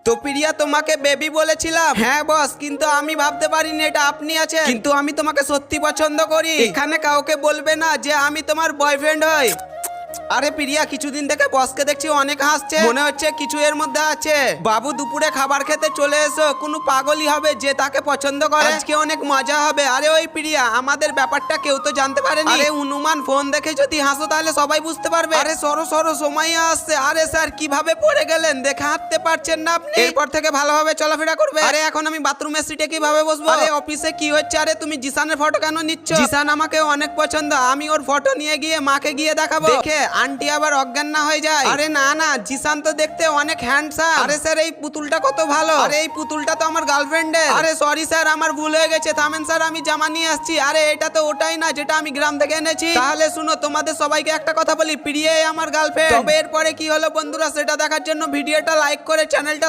তো প্রিয়া তোমাকে বেবি বলেছিলাম। হ্যাঁ বস, কিন্তু আমি ভাবতে পারিনি এটা আপনি আছেন। কিন্তু আমি তোমাকে সত্যি পছন্দ করি। এখানে কাউকে বলবে না যে আমি তোমার বয়ফ্রেন্ড হই। আরে প্রিয়া, কিছুদিন থেকে বসকে দেখছি অনেক হাসছে, মনে হচ্ছে কিছু এর মধ্যে আছে। বাবু দুপুরে খাবার খেতে চলে এসো, কোনো পাগলই হবে যে তাকে পছন্দ করে। আজকে অনেক মজা হবে। আরে ওই প্রিয়া, আমাদের ব্যাপারটা কেউ তো জানতে পারেনি। আরে হনুমান, ফোন দেখে যদি হাসো তাহলে সবাই বুঝতে পারবে। আরে সরো সরো, সময় আসছে। আরে স্যার, কিভাবে পড়ে গেলেন? দেখে হাঁটতে পারছেন না আপনি? এরপর থেকে ভালোভাবে চলাফেরা করবে। আরে এখন আমি বাথরুমের সিটে কিভাবে বসবো? আরে অফিসে কি হচ্ছে? আরে তুমি জিসানের ফটো কেন নিচ্ছ? জিসান আমাকে অনেক পছন্দ, আমি ওর ফটো নিয়ে গিয়ে মাকে গিয়ে দেখাবো। দেখে আন্টি আবার অজ্ঞান না হয়ে যায়। আরে না না, জিসান তো দেখতে অনেক হ্যান্ডসাম। আরে স্যার, এই পুতুলটা কত ভালো। আরে এই পুতুলটা তো আমার গার্লফ্রেন্ডের। আরে সরি স্যার, আমার ভুল হয়ে গেছে, থামেন স্যার, আমি জামা নিয়ে আসছি। আরে এটা তো ওটাই না যেটা আমি গ্রাম থেকে এনেছি। তাহলে শুনো, তোমাদের সবাইকে একটা কথা বলি, প্রিয়াই আমার গার্লফ্রেন্ড। তবে এরপরে কি হলো বন্ধুরা, সেটা দেখার জন্য ভিডিওটা লাইক করে চ্যানেলটা